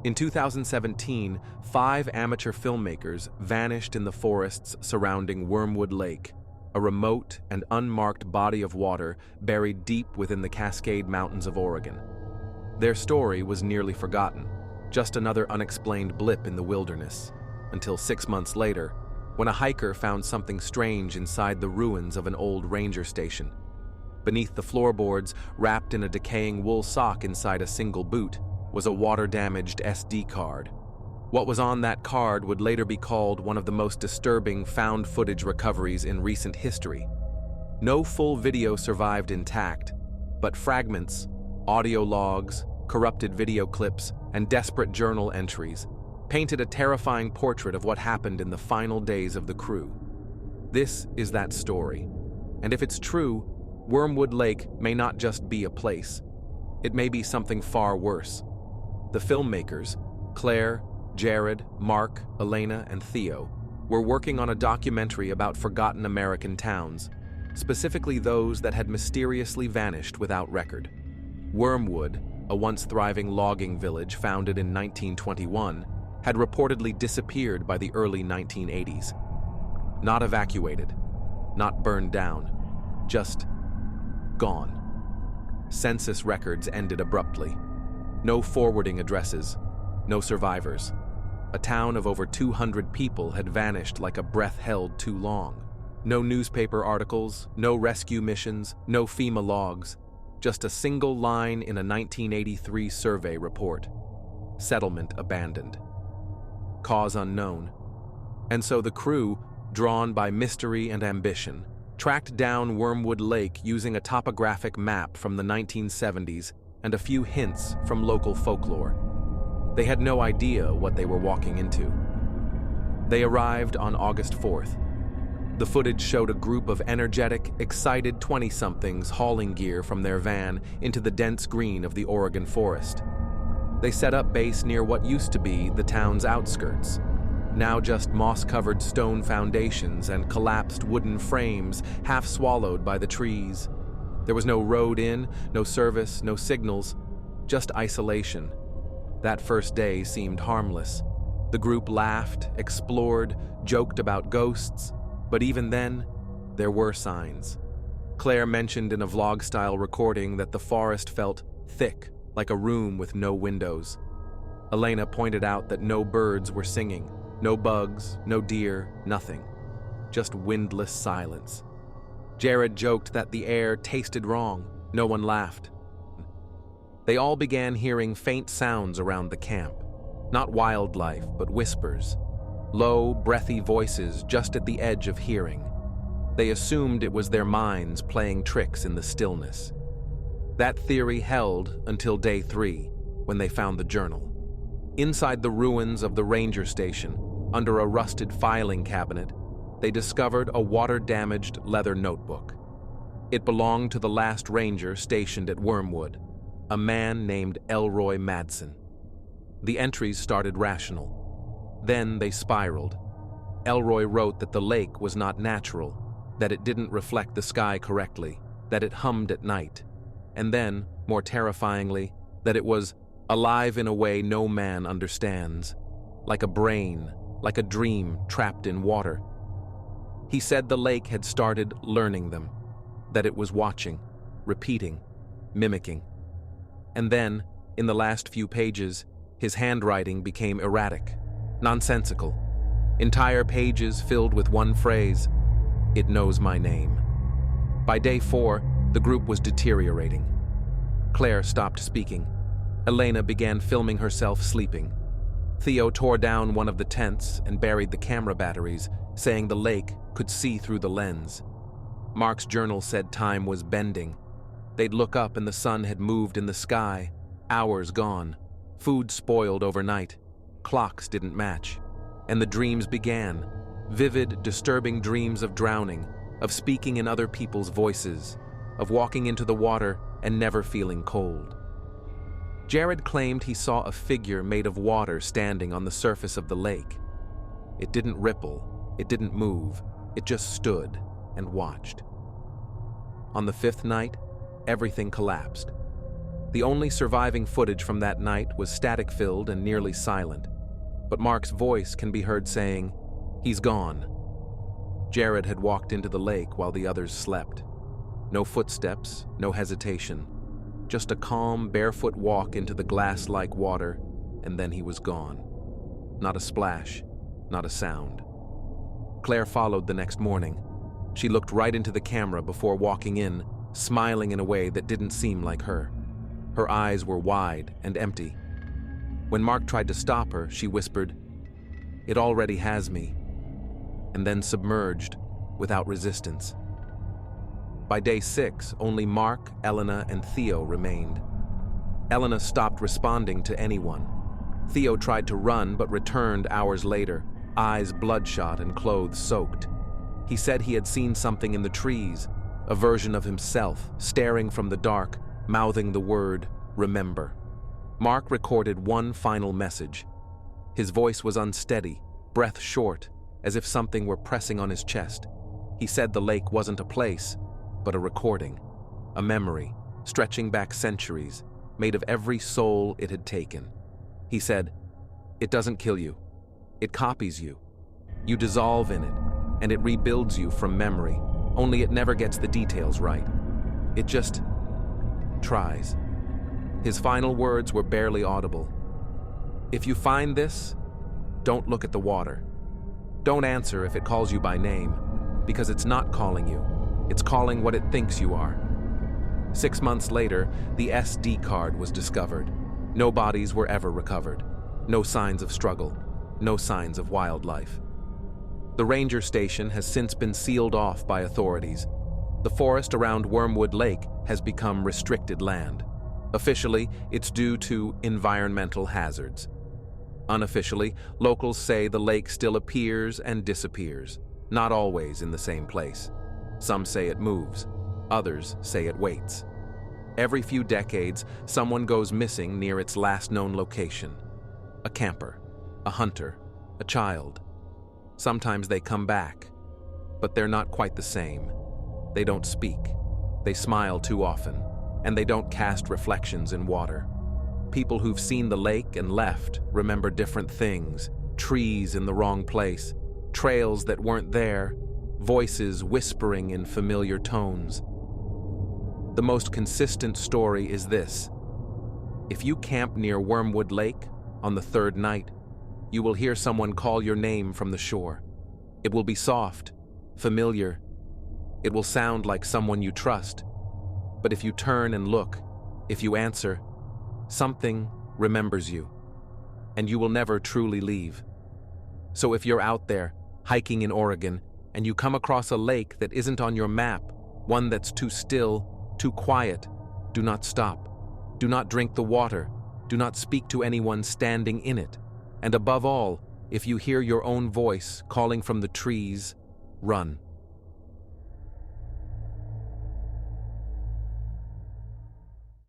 In 2017, 5 amateur filmmakers vanished in the forests surrounding Wyrmwood Lake, a remote and unmarked body of water buried deep within the Cascade Mountains of Oregon. Their story was nearly forgotten, just another unexplained blip in the wilderness, until 6 months later, when a hiker found something strange inside the ruins of an old ranger station. Beneath the floorboards, wrapped in a decaying wool sock inside a single boot, was a water-damaged SD card. What was on that card would later be called one of the most disturbing found footage recoveries in recent history. No full video survived intact, but fragments, audio logs, corrupted video clips, and desperate journal entries painted a terrifying portrait of what happened in the final days of the crew. This is that story. And if it's true, Wyrmwood Lake may not just be a place. It may be something far worse. The filmmakers, Claire, Jared, Mark, Elena, and Theo, were working on a documentary about forgotten American towns, specifically those that had mysteriously vanished without record. Wyrmwood, a once thriving logging village founded in 1921, had reportedly disappeared by the early 1980s. Not evacuated, not burned down, just gone. Census records ended abruptly. No forwarding addresses, no survivors. A town of over 200 people had vanished like a breath held too long. No newspaper articles, no rescue missions, no FEMA logs, just a single line in a 1983 survey report. Settlement abandoned. Cause unknown. And so the crew, drawn by mystery and ambition, tracked down Wyrmwood Lake using a topographic map from the 1970s and a few hints from local folklore. They had no idea what they were walking into. They arrived on August 4th. The footage showed a group of energetic, excited 20-somethings hauling gear from their van into the dense green of the Oregon forest. They set up base near what used to be the town's outskirts, now just moss-covered stone foundations and collapsed wooden frames half swallowed by the trees. There was no road in, no service, no signals, just isolation. That first day seemed harmless. The group laughed, explored, joked about ghosts, but even then, there were signs. Claire mentioned in a vlog-style recording that the forest felt thick, like a room with no windows. Elena pointed out that no birds were singing, no bugs, no deer, nothing. Just windless silence. Jared joked that the air tasted wrong. No one laughed. They all began hearing faint sounds around the camp. Not wildlife, but whispers. Low, breathy voices just at the edge of hearing. They assumed it was their minds playing tricks in the stillness. That theory held until day 3, when they found the journal. Inside the ruins of the ranger station, under a rusted filing cabinet, they discovered a water-damaged leather notebook. It belonged to the last ranger stationed at Wyrmwood, a man named Elroy Madsen. The entries started rational. Then they spiraled. Elroy wrote that the lake was not natural, that it didn't reflect the sky correctly, that it hummed at night, and then, more terrifyingly, that it was alive in a way no man understands, like a brain, like a dream trapped in water. He said the lake had started learning them, that it was watching, repeating, mimicking. And then, in the last few pages, his handwriting became erratic, nonsensical. Entire pages filled with one phrase, "It knows my name." By day 4, the group was deteriorating. Claire stopped speaking. Elena began filming herself sleeping. Theo tore down one of the tents and buried the camera batteries, saying the lake could see through the lens. Mark's journal said time was bending. They'd look up and the sun had moved in the sky, hours gone, food spoiled overnight, clocks didn't match. And the dreams began, vivid, disturbing dreams of drowning, of speaking in other people's voices, of walking into the water and never feeling cold. Jared claimed he saw a figure made of water standing on the surface of the lake. It didn't ripple, it didn't move, it just stood and watched. On the 5th night, everything collapsed. The only surviving footage from that night was static-filled and nearly silent, but Mark's voice can be heard saying, "He's gone." Jared had walked into the lake while the others slept. No footsteps, no hesitation, just a calm, barefoot walk into the glass-like water, and then he was gone. Not a splash, not a sound. Claire followed the next morning. She looked right into the camera before walking in, smiling in a way that didn't seem like her. Her eyes were wide and empty. When Mark tried to stop her, she whispered, "It already has me," and then submerged without resistance. By day 6, only Mark, Elena, and Theo remained. Elena stopped responding to anyone. Theo tried to run but returned hours later, eyes bloodshot and clothes soaked. He said he had seen something in the trees, a version of himself, staring from the dark, mouthing the word, "Remember." Mark recorded one final message. His voice was unsteady, breath short, as if something were pressing on his chest. He said the lake wasn't a place, but a recording, a memory, stretching back centuries, made of every soul it had taken. He said, "It doesn't kill you. It copies you. You dissolve in it, and it rebuilds you from memory, only it never gets the details right. It just tries." His final words were barely audible. "If you find this, don't look at the water. Don't answer if it calls you by name, because it's not calling you. It's calling what it thinks you are." 6 months later, the SD card was discovered. No bodies were ever recovered. No signs of struggle. No signs of wildlife. The ranger station has since been sealed off by authorities. The forest around Wyrmwood Lake has become restricted land. Officially, it's due to environmental hazards. Unofficially, locals say the lake still appears and disappears, not always in the same place. Some say it moves, others say it waits. Every few decades, someone goes missing near its last known location. A camper, a hunter, a child. Sometimes they come back, but they're not quite the same. They don't speak, they smile too often, and they don't cast reflections in water. People who've seen the lake and left remember different things: trees in the wrong place, trails that weren't there, voices whispering in familiar tones. The most consistent story is this: if you camp near Wyrmwood Lake on the 3rd night, you will hear someone call your name from the shore. It will be soft, familiar. It will sound like someone you trust. But if you turn and look, if you answer, something remembers you, and you will never truly leave. So if you're out there, hiking in Oregon, and you come across a lake that isn't on your map, one that's too still, too quiet, do not stop. Do not drink the water. Do not speak to anyone standing in it. And above all, if you hear your own voice calling from the trees, run.